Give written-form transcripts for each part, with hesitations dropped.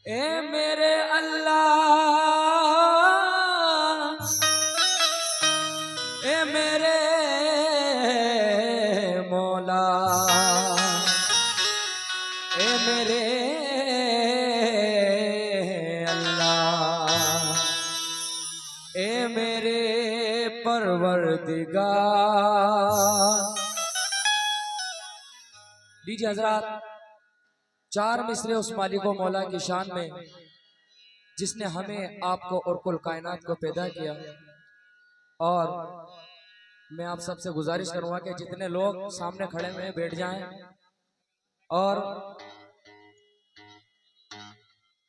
ए मेरे अल्लाह, ए मेरे मौला, ए मेरे अल्लाह, ए मेरे परवरदिगार। लीजिए हजरात, चार मिसरे उस मालिको मौला की शान में जिसने हमें आपको और कुल कायनात को पैदा किया। और मैं आप सबसे गुजारिश करूंगा कि जितने लोग सामने खड़े हुए बैठ जाएं और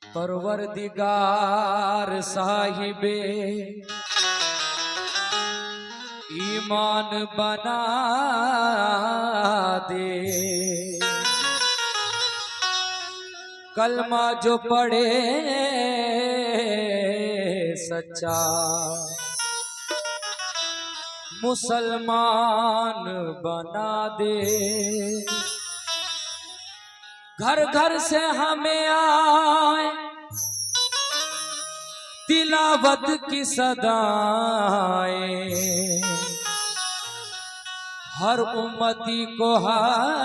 परवरदिगार साहिबे ईमान बना दे। कलमा जो पढ़े सच्चा मुसलमान बना दे। घर घर से हमें आए तिलावत की सदाएं, हर उम्मती को हाफिज़े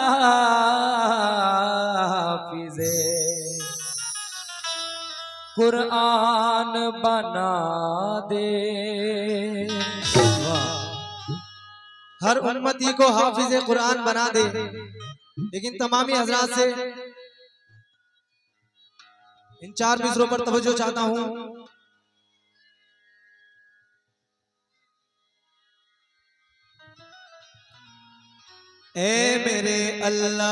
कुरान बना दे। हर उम्मती को हाफिज़े कुरान बना दे। लेकिन तमामी हजरात से इन चार मिसरों पर तवज्जो चाहता हूं। ए मेरे अल्लाह,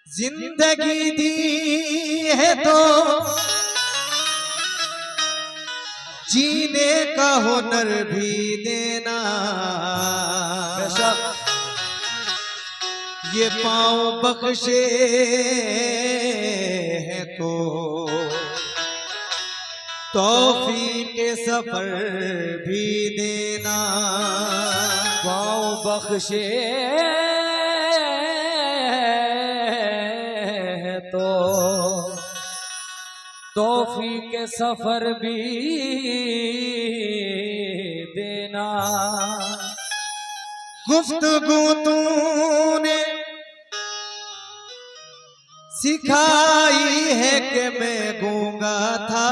जिंदगी दी है तो जीने का हुनर भी देना। ये पाँव बख्शे है तो तौफीक के सफर भी देना। पाँव बख्शे है तो तौफीक के सफर भी देना। गुफ्तगू तूने सिखाई है कि मैं गूंगा था,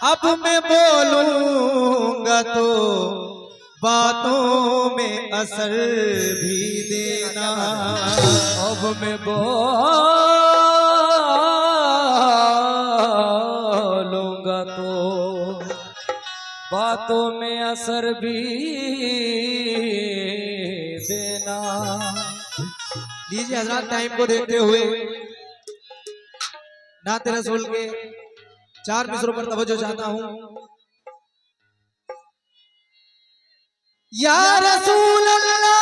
अब मैं बोलूंगा तो बातों में असर भी देना। अब मैं बोलूंगा तो बातों में असर भी देना। लीजिए हजरात, टाइम को देखते हुए नाते रसूल के चार मिसरों पर तवज्जो चाहता हूं। या रसूल अल्लाह,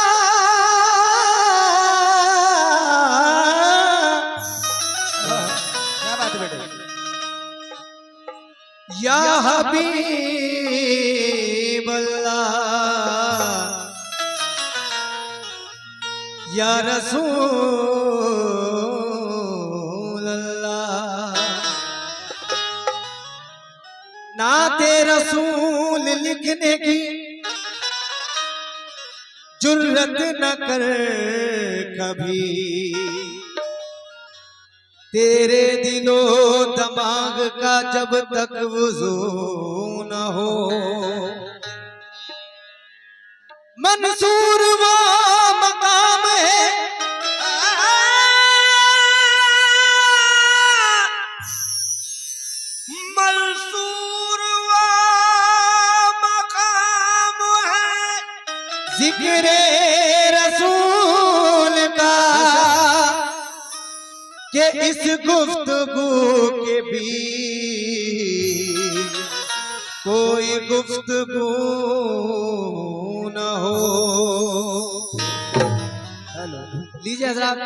क्या बात है बेटे। या हबीब अल्लाह, या रसूल अल्लाह। नाते रसूल लिखने की जुर्रत न कर कभी तेरे दिलो दिमाग का जब तक वुजू न हो। मंसूर वो मकाम है मंसूर वो मकाम है जिक्र रसूल का कि इस गुफ्तगू के भी कोई गुफ्तगू न हो। लीजिए हजरात,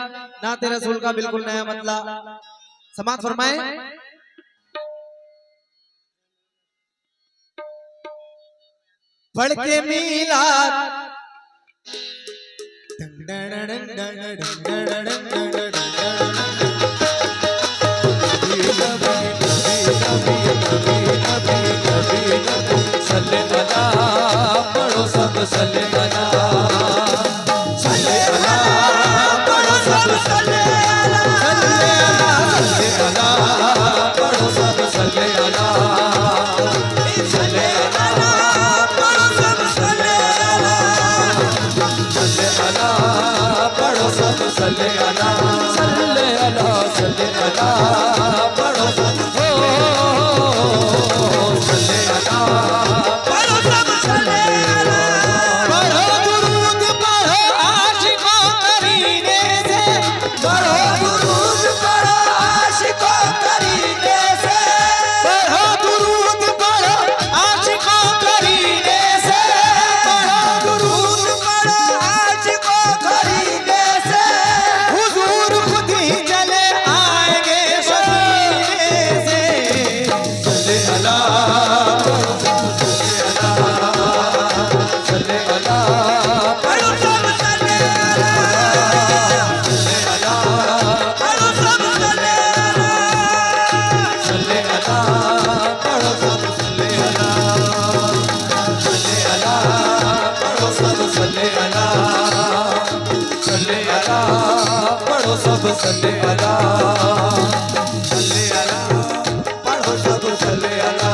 नाते रसूल का बिल्कुल नया मतला समाप्त फरमाए। पढ़ के मीलाद पढ़ो सब सल्ले अला सल्ले अला पढ़ो सब सल्ले अला सल्ले अला पढ़ो सब सल्ले अला सल्ले अला पढ़ो सब सल्ले अला सल्ले अला पढ़ो सब सल्ले अला सल्ले अला सल्ले अला पढ़ो सब सल्ले अला पढ़ो सब सल्ले अला पढ़ो दुरूद पढ़ो आशिकों करीने से पढ़ो दुरूद पढ़ो आशिकों करीने से पढ़ो दुरूद पढ़ो आशिकों करीने से पढ़ो दुरूद पढ़ो आशिकों करीने से हुजूर खुद ही चले आएंगे मदीने से। सल्ले अला सल्ले अला पढ़ो सब सल्ले अला सल्ले अला पढ़ो सब सल्ले अला सल्ले अला पढ़ो सब सल्ले अला सल्ले अला पढ़ो सब सल्ले अला सल्ले अला पढ़ो सब सल्ले अला सल्ले अला पढ़ो सब सल्ले अला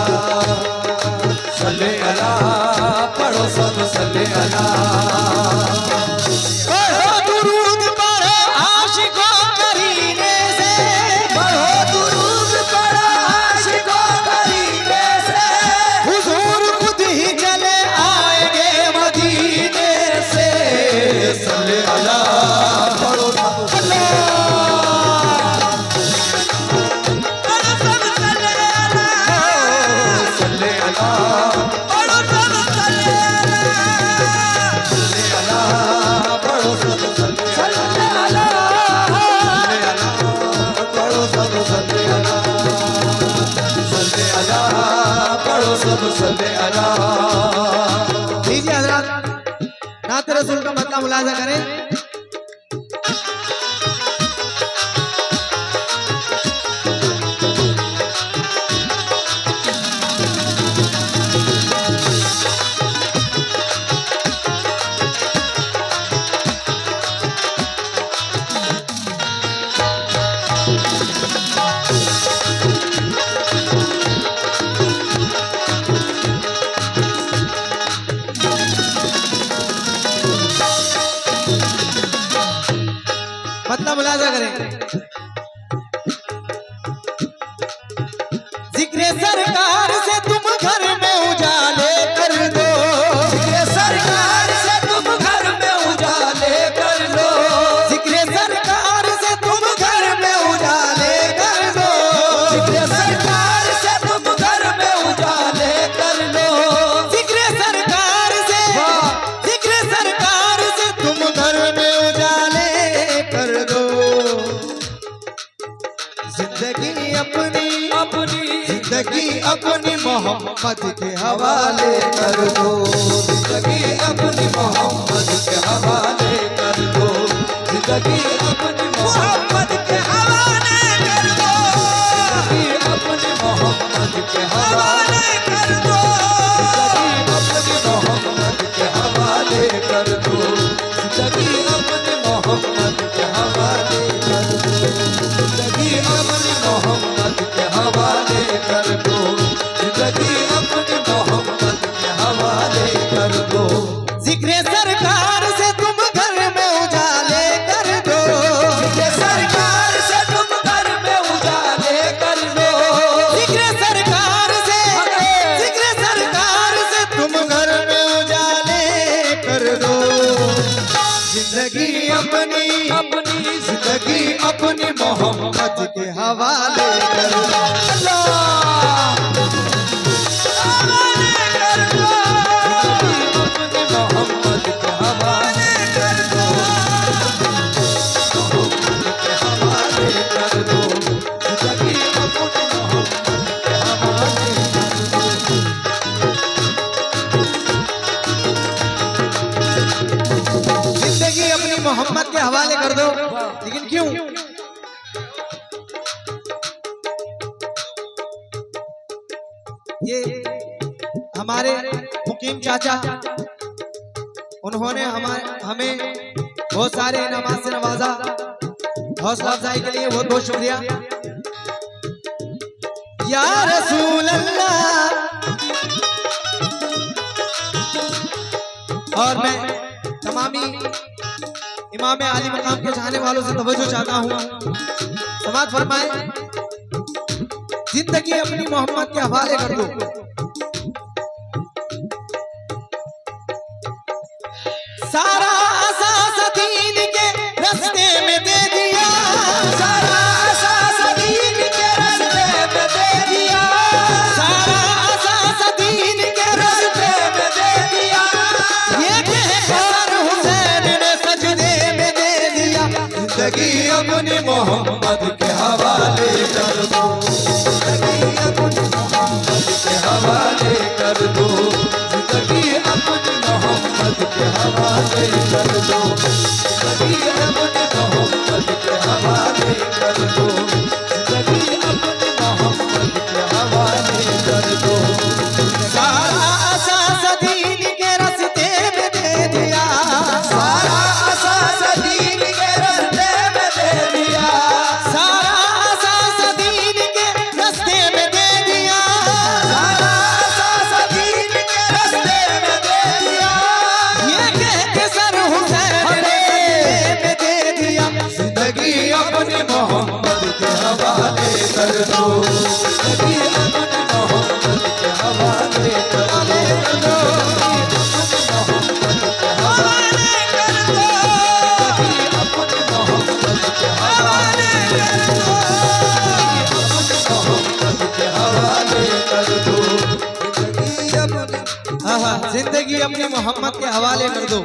सल्ले अला पढ़ो सब सल्ले अला पढ़ो दुरूद पढ़ो आशिकों करीने से पढ़ो दुरूद पढ़ो आशिकों करीने से हुजूर खुद ही चले आएंगे मदीने से। सल्ले अला पढ़ो सब सल्ले पढ़ो सब सल्ले अला सल्ले अला पढ़ो सब सल्ले अला सल्ले अला पढ़ो सब सल्ले अला सल्ले अला पढ़ो सब सल्ले अला सल्ले अला पढ़ो सब सल्ले अला। लीजिए हजरात, नाते रसूल का मतलब मुलाजा करें। मतलब मुलाजा करें। जिक्र सरकार से तुम घर में उजाले कर दो, जिक्र सरकार से तुम घर में उजाले कर लो जिक्र सरकार से तुम घर में उजाले कर दो, जिक्र सरकार से तुम घर में उजाले कर लो जिक्र सरकार से तुम घर में उजाले कर दो। जिंदगी अपनी मोहम्मद के हवाले कर दो, जिंदगी अपनी मोहम्मद के हवाले कर दो जिंदगी अपनी मोहम्मद के हवाले कर दो जिंदगी अपनी मोहम्मद के हवाले कर दो जिंदगी अपनी मोहम्मद के हवाले कर दो। जिंदगी अपनी अपनी जिंदगी अपनी मोहम्मद के हवाले कर दो। जिंदगी अपनी मोहम्मद के हवाले कर दो। लेकिन क्यों? ये हमारे मुकीम चाचा, उन्होंने हमें बहुत सारे इनामात से नवाजा। हौसला अफजाई के लिए बहुत बहुत शुक्रिया। या रसूल अल्लाह। और मैं तमामी इमाम आली मकाम के चाहने वालों से तवज्जो चाहता हूँ, समाअत फरमाएं। जिंदगी अपनी मोहम्मद के हवाले कर दो। सारा असास दीन के रास्ते में दे दिया, सारा असास दीन के रास्ते में दे दिया, सारा असास दीन के रास्ते में दे दिया। ये कहकर हुसैन ने सजदे में दे दिया। जिंदगी अपनी मोहम्मद के हवाले कर दो, जिंदगी अपनी मोहम्मद के हवाले कर दो, जिंदगी अपनी मोहम्मद के हवाले कर दो, जिंदगी अपनी मोहम्मद के हवाले कर दो, जिंदगी अपनी मोहम्मद के हवाले कर दो। सारा असास दीन के रास्ते में दे दिया, सारा असास दीन के रास्ते में दे दिया, सारा असास दीन के रास्ते में दे दिया। सारा असास दीन के रास्ते में दे दिया। ये कह के सर हुसैन ने सजदे में दे दिया। जिंदगी अपनी मोहम्मद के हवाले कर दो, जिंदगी अपनी मोहम्मद के हवाले कर दो, मोहम्मद के हवाले कर दो, जिंदगी अपनी मोहम्मद के हवाले कर दो, मोहम्मद के हवाले कर दो, जिंदगी अपनी। हाँ, जिंदगी अपनी मोहम्मद के हवाले कर दो।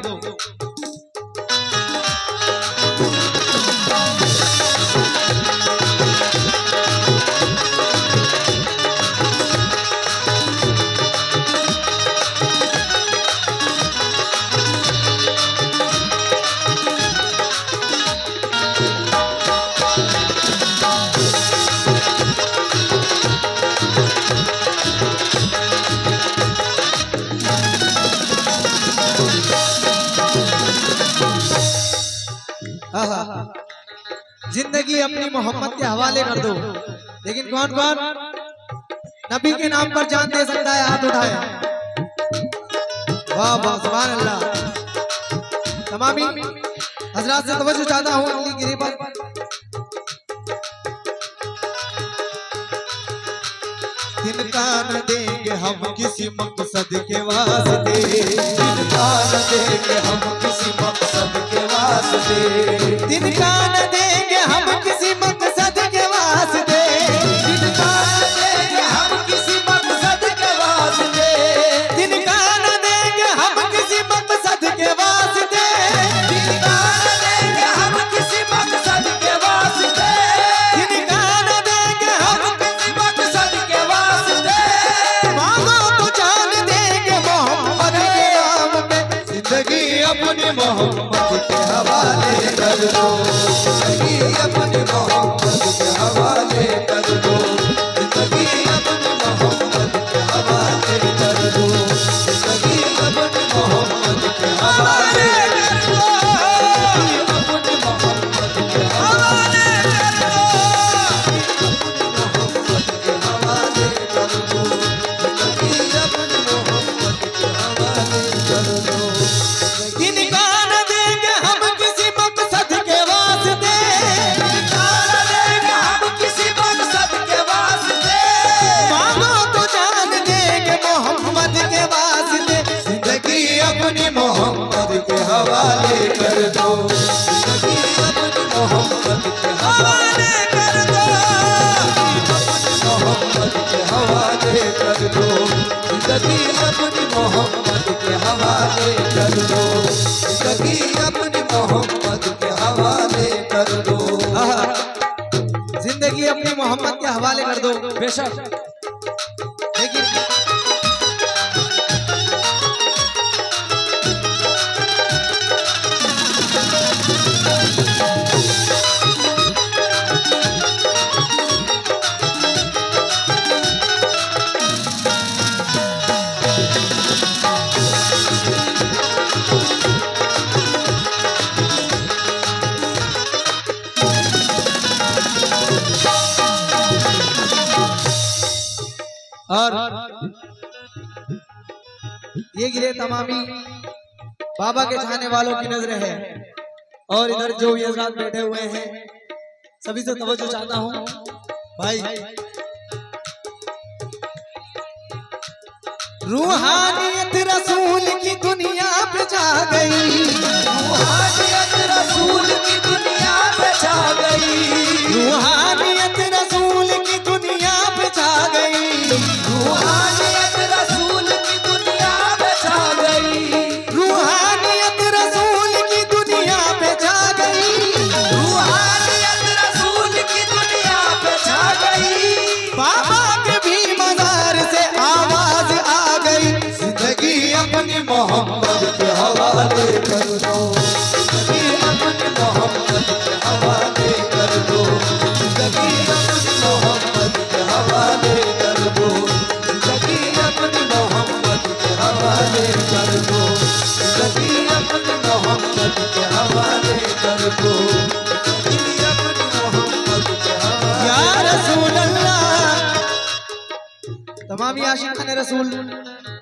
जिंदगी अपनी मोहम्मद के हवाले कर दो। लेकिन कौन कौन नबी के नाम पर जान दे सकता है? हाथ उठाए। वाह वाह, सुभान अल्लाह। तमामी हजरात से तवज्जो चाहता हूँ अगली गिरी पर। तिनका न देंगे हम किसी मकसद के वास्ते, तिनका न देंगे हम किसी मकसद के वास्ते, तिनका न देंगे हम किसी मकसद के वास्ते, तिनका न देंगे हम किसी मकसद के वास्ते, तिनका न देंगे हम किसी मकसद के वास्ते, तिनका न देंगे हम किसी मकसद के वास्ते, तिनका न देंगे हम किसी मकसद के वास्ते। मांगो तो जान देंगे मोहम्मद के नाम पे। जिंदगी अपनी मोहम्मद के हवाले कर दो, जिंदगी अपनी मोहम्मद के हवाले कर दो, जिंदगी अपनी मोहम्मद के हवाले कर दो, जिंदगी अपनी मोहम्मद के हवाले कर दो, अपनी मोहम्मद के हवाले कर दो, मोहम्मद के हवाले कर दो, जिंदगी अपनी मोहम्मद के हवाले कर दो। तिनका न देंगे हम किसी मकसद के वास्ते, जिंदगी अपनी मोहम्मद के हवाले कर दो, जिंदगी अपनी मोहम्मद के हवाले कर दो। जिंदगी अपनी मोहम्मद के हवाले कर दो। बेशक लेकिन और ये गिरे तमामी बाबा के चाहने वालों की नजर है। और इधर जो ये हज़रात बैठे हुए हैं सभी से तवज्जो चाहता हूँ भाई। रूहानियत रसूल की दुनिया पे छा गई, रूहानियत रसूल की दुनिया पे छा गई, रूहानियत रसूल की दुनिया पे छा गई, रूहानियत रसूल की दुनिया पे छा गई, रूहानियत रसूल की दुनिया पे छा गई, रूहानियत रसूल की दुनिया पे छा गई। बाबा के भी मजार से आवाज आ गई, जिंदगी अपनी मोहम्मद के हवाले कर दो, जिंदगी अपनी मोहम्मद के हवाले कर दो, जिंदगी अपनी मोहम्मद के हवाले कर दो, जिंदगी अपनी मोहम्मद के हवाले कर दो, जिंदगी अपनी मोहम्मद के हवाले कर दो, जिंदगी अपनी मोहम्मद के हवाले। या रसूल अल्लाह। तमाम आशिक खाने रसूल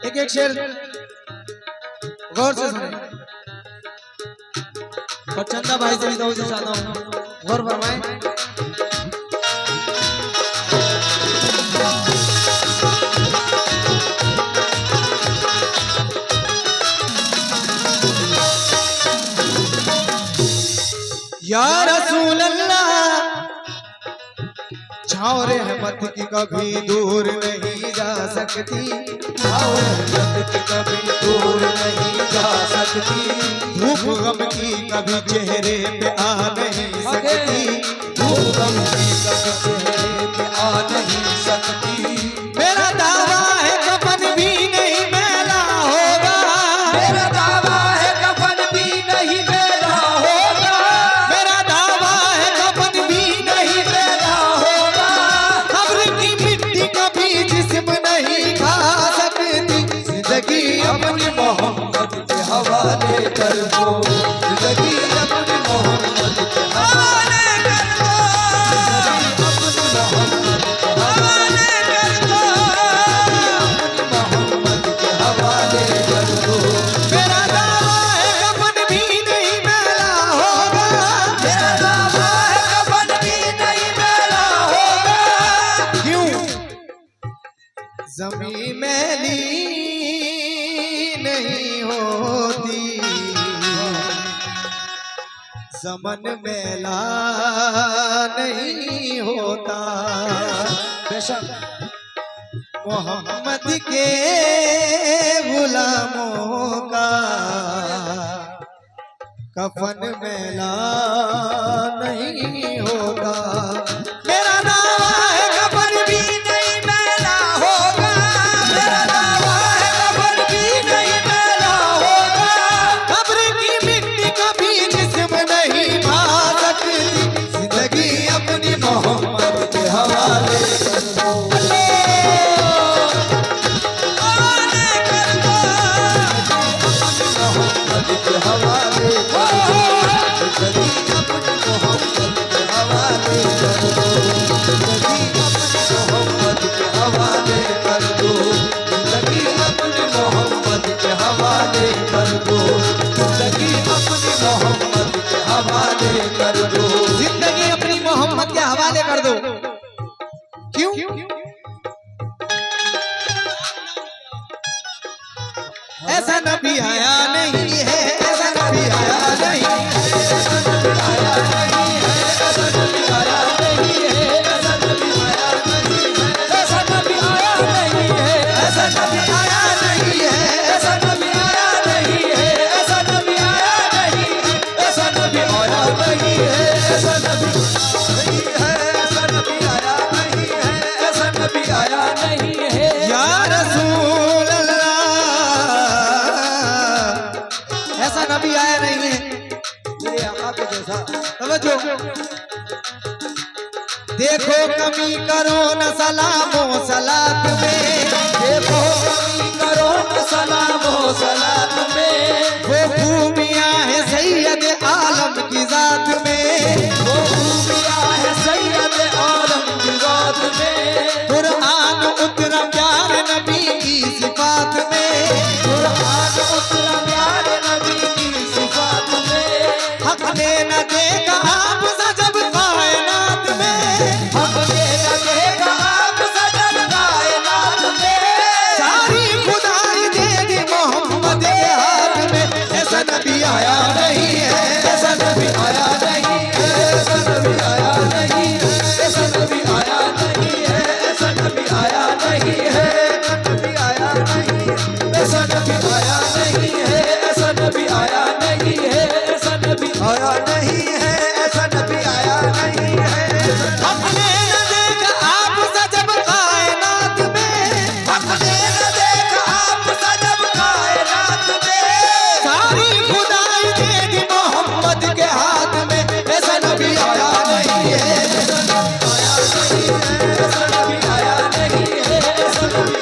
एक एक शेर गौर से सुने। और चंदा भाई से भी तवज्जो चाहता हूँ, गौर फरमाएं। या रसूल अल्लाह, छाओ रहमत की कभी दूर नहीं जा सकती, और रहमत की कभी दूर नहीं जा सकती, धूप गम की कभी चेहरे पे आ नहीं सकती, धूप गम की कभी चेहरे पे आ नहीं सकती। मेरा दावा है कफन भी नहीं मैला होगा, मेरा दावा है कफन भी नहीं मेरा होगा, मेरा दावा है कफन भी नहीं मेरा होगा। कब्र की मिट्टी कभी जिस्म नहीं खा सकती, जिंदगी अपनी मोहम्मद के हवाले कर दो, जिंदगी अपनी मोहम्मद के हवाले कर दो, अपनी मोहम्मद के हवाले कर दो, अपनी मोहम्मद के हवाले कर दो। मेरा दावा है कफन भी नहीं मैला होगा, मेरा दावा है कफन भी नहीं मेरा होगा। क्यों ज़मीं मैली नहीं होती, ज़मन मैला नहीं होता, बेशक मोहम्मद के गुलामों का कफन मैला नहीं होता। मेरा दावा है कफन भी नहीं मैला होगा, मेरा दावा है कफन भी नहीं मेरा होगा। कब्र की मिट्टी कभी जिस्म नहीं पा सकती, जिंदगी अपनी मोहम्मद के हवाले कर दो, हवाले कर दो, अपनी मोहम्मद के हवाले कर दो, जिंदगी अपनी मोहम्मद के हवाले कर दो, जिंदगी अपनी मोहम्मद के हवाले कर दो, जिंदगी अपनी मोहम्मद के हवाले कर दो, जिंदगी अपनी मोहम्मद के हवाले कर दो। जिंदगी अपनी मोहम्मद के हवाले कर दो। क्यों ऐसा नबी आया नहीं है, ऐसा नबी आया नहीं है, ऐसा नबी आया नहीं है, ऐसा नबी आया नहीं है, ऐसा नबी आया नहीं है, ऐसा नबी आया नहीं है, ऐसा नबी आया तवज्जो। देखो कमी करो न सलामो सलात में, देखो कमी करो न सलामो सलात में, वो खूबियां है सैयद आलम की जात में, वो खूबियां है सैयद आलम की जात में। कुरान उतरा प्यार नबी की सिफात में, कुरान उतरा प्यार नबी की सिफात में। हक ने न देखा आप सजब कायनात में, हक ने न देखा आप सजब कायनात में। सारी खुदाई दे दी मोहम्मद के हाथ में। ऐसा नबी आया नहीं है, ऐसा नबी आया नहीं है, ऐसा नबी आया नहीं है, ऐसा नबी आया नहीं है, ऐसा नबी आया नहीं है, नबी आया नहीं है, ऐसा नबी आया नहीं है, ऐसा नबी आया नहीं है, ऐसा नबी आया नहीं है, ऐसा नबी आया नहीं है। अपने न देखा आप सजब कायनात में, अपने न देखा आप सजब कायनात में। सारी खुदाई दे दी मोहम्मद के हाथ में। ऐसा नबी आया नहीं है, ऐसा नबी आया नहीं है, ऐसा नबी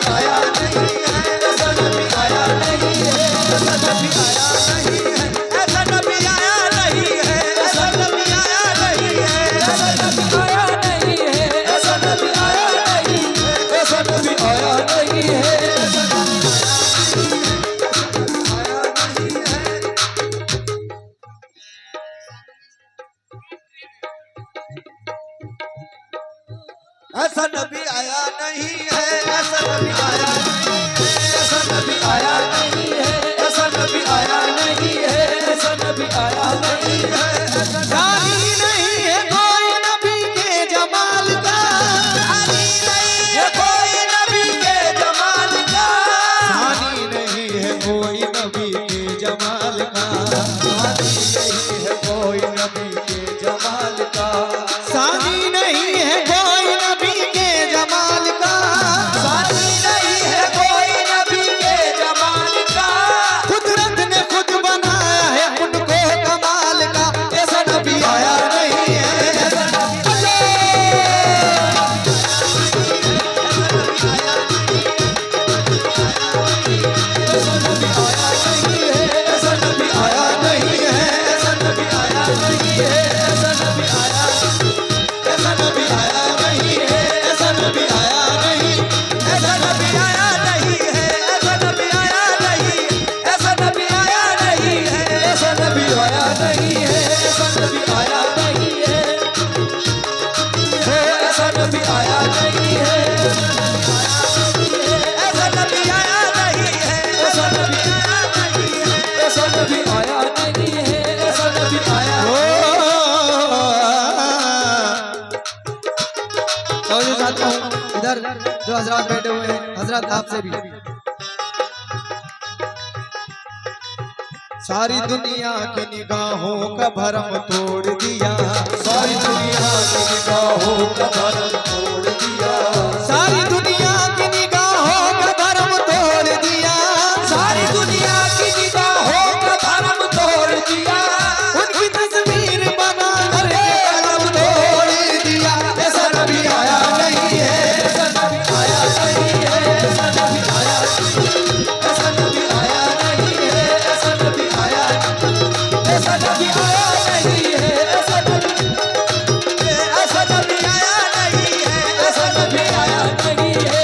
आया नहीं है, ऐसा नबी आया नहीं है, ऐसा नबी आया नहीं है, ऐसा नबी आया नहीं है, ऐसा नबी आया नहीं है, ऐसा नबी आया नहीं है, ऐसा नबी आया नहीं है, ऐसा नबी आया नहीं है, ऐसा नबी आया नहीं है, ऐसा नबी आया नहीं है, ऐसा नबी आया नहीं है, ऐसा नबी आया नहीं है, ऐसा नबी आया नहीं है, ऐसा जानी नहीं है कोई नबी के जमाल का, जानी नहीं है कोई नबी के जमाल का, जानी नहीं है कोई नबी के जमाल का, जानी नहीं है कोई नबी के जमाल का, सानी नहीं है कोई नबी के जमाल का, जानी नहीं है कोई नबी के जमाल का। कुदरत ने खुद बनाया है उनको कमाल का। ऐसा नबी आया नहीं है, ऐसा नबी ऐसा नबी आया नहीं है, ऐसा नबी आया नहीं है, ऐसा नबी आया, ऐसा नबी आया नहीं है, ऐसा नबी आया नहीं, ऐसा नबी आया नहीं है, ऐसा नबी आया नहीं, ऐसा नबी आया नहीं है, ऐसा नबी आया नहीं है, ऐसा नबी आया नहीं है, ऐसा नबी आया नहीं है, ऐसा नबी आया नहीं है, ऐसा नबी आया नहीं है, ऐसा नबी आया नहीं है, ऐसा नबी आया तो जो चाहता हूँ इधर जो हजरात बैठे हुए हैं, हजरत आपसे भी सारी दुनिया की निगाहों का भरम तोड़ दिया, सारी दुनिया की निगाहों का भरम तोड़ दिया, सारी दुनिया की निगाहों का भरम तोड़ दिया, सारी दुनिया की निगाहों का भरम तोड़ दिया, उनकी तस्वीर बना कर कलम तोड़ दिया। ऐसा नबी आया नहीं है, ऐसा नबी आया नहीं है, ऐसा नबी आया, ऐसा नबी आया नहीं है, ऐसा नबी आया, ऐसा नबी आया नहीं है, ऐसा नबी, ऐसा नबी आया नहीं है, ऐसा नबी आया नहीं है, ऐसा नबी आया नहीं है, ऐसा नबी आया नहीं है,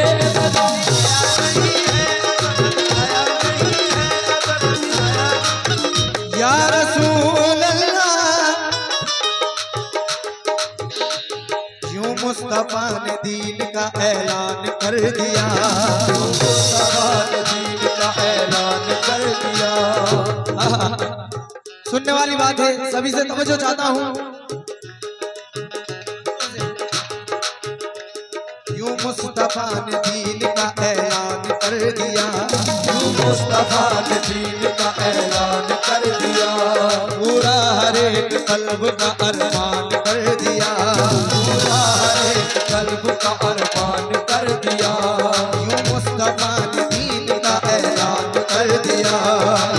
ऐसा नबी आया। या रसूल अल्लाह, यूं मुस्तफा ने दीन का ऐलान कर दिया, मुस्तफा ने दीन का ऐलान कर दिया। सुनने वाली बात है, सभी से तवज्जो चाहता हूँ। यूं मुस्तफा ने दीन का ऐलान कर दिया, मुस्तफा ने दीन का ऐलान कर दिया, पूरा हर एक कल्ब का अरमान कर दिया, पूरा हर एक कल्ब का अरमान कर दिया। यूं मुस्तफा ने दीन का ऐलान कर दिया,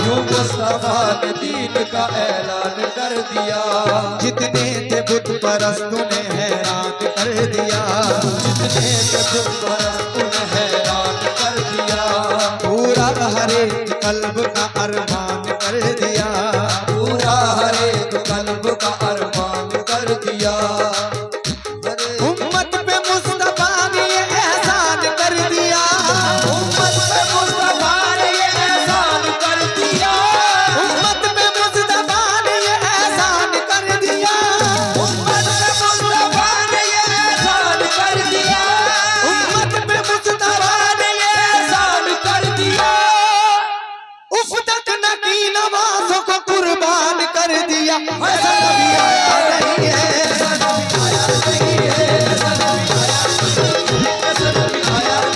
यूं मुस्तफा ने दीन का ऐलान हैरान कर दिया। जितने थे बुत परस्तों ने हैरान कर दिया। जितने थे बुत परस्तों ने हैरान कर दिया। पूरा हर एक कल्ब का अरमान कर दिया। पूरा हर एक कल्ब का अरमान कर दिया। उम्मत पे मुस्तफा ने ये एहसान कर दिया। उम्मत पे मुस्तफा ने ये एहसान कर दिया। उम्मत पे मुस्तफा ने ये एहसान कर दिया। उम्मत पे मुस्तफा ने ये एहसान कर दिया। उम्मत पे मुस्तफा ने ये एहसान कर दिया। उफ तक न की नमाजों को कुर्बान कर दिया। ऐसा नबी आया नहीं है। ऐसा नबी आया नहीं है। ऐसा नबी आया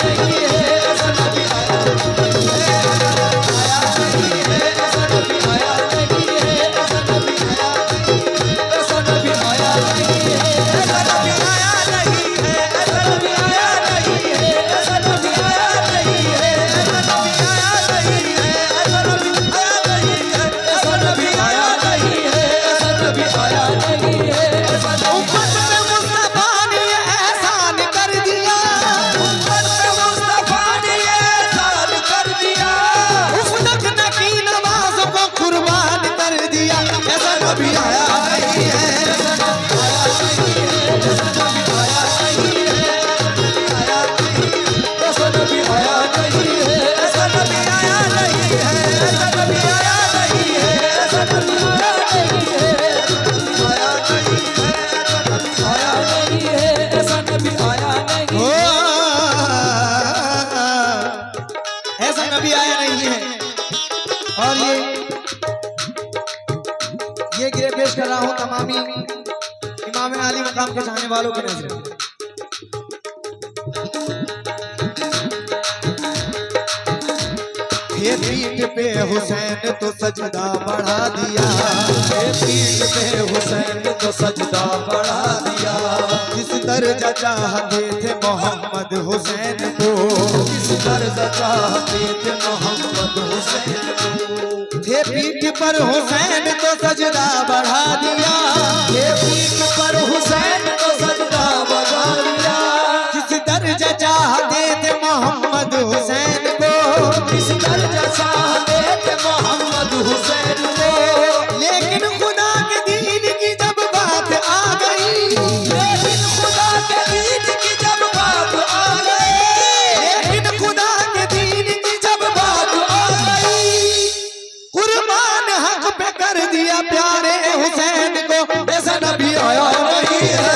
नहीं है। ऐसा नबी आया नहीं है। ऐसा नबी आया नहीं है। ऐसा नबी आया नहीं है। ऐसा नबी आया नहीं है। ऐसा नबी आया नहीं है। ऐसा नबी आया नहीं है। ऐसा नबी आया नहीं है। ऐसा नबी आया नहीं है। ऐसा नबी आया नहीं है। ऐसा नबी आया नहीं है। ऐसा उम्मत पे मुस्तफा ने ये एहसान कर दिया। उम्मत पे मुस्तफा ने ये एहसान कर दिया। उफ तक न की नमाजों को कुर्बान कर दिया। ऐसा नबी आया नहीं है। ऐसा नबी आया नहीं है। ऐसा नबी आया नहीं है। ऐसा नबी आया नहीं है। ऐसा नबी आया नहीं है। ऐसा नबी आया नहीं है। ऐसा नबी आया नहीं है। आया नहीं है। आया नहीं है। ऐसा नबी आया नहीं ओ, है। ऐसा नबी आया नहीं है। और ये गिरे पेश कर रहा हूँ तमामी इमाम आली मकाम के चाहने वालों की नजर। ये पीठ पे हुसैन तो सजदा बढ़ा दिया। ये पीठ पे हुसैन तो सजदा बढ़ा दिया। जिस दर्जा चाहते थे मोहम्मद हुसैन को, इस दर्जा चाहते थे मोहम्मद हुसैन को। थे पीठ पर हुसैन तो सजदा बढ़ा दिया। ये पीठ पर हुसैन तो सजदा बढ़ा दिया। जिस दर्जा चाहते थे मोहम्मद हुसैन को, इस दर्जा चाहते थे मोहम्मद हुसैन को। लेकिन खुदा के दीन की जब बात आ गई, लेकिन खुदा के दीन की जब बात आ गई। लेकिन खुदा के दीन की जब बात आ गई, कुर्बान हक पे कर दिया प्यारे हुसैन को। ऐसा नबी आया नहीं है।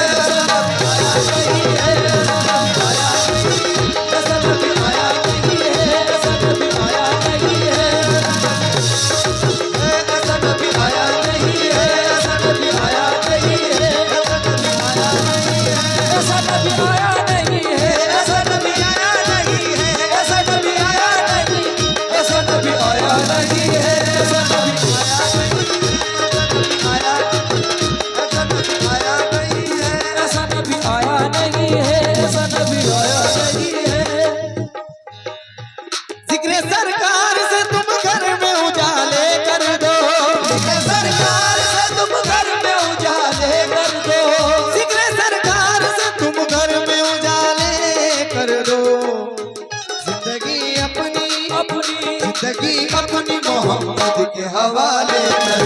ऐसा नबी आया नहीं है। ऐसा नबी आया नहीं है। ऐसा नबी आया नहीं है। ऐसा नबी आया नहीं है। ऐसा नबी आया नहीं है। ऐसा नबी आया नहीं है। ऐसा नबी आया नहीं है। ऐसा नबी आया नहीं है। ऐसा नबी आया नहीं है। ऐसा नबी आया नहीं है। ऐसा नबी आया नहीं है। जिक्र सरकार से तुम घर में उजाले कर दो। सरकार से तुम घर में उजाले कर दो। जिक्र सरकार से तुम घर में उजाले कर दो। जिंदगी अपनी अपनी जिंदगी अपनी मोहम्मद के हवाले कर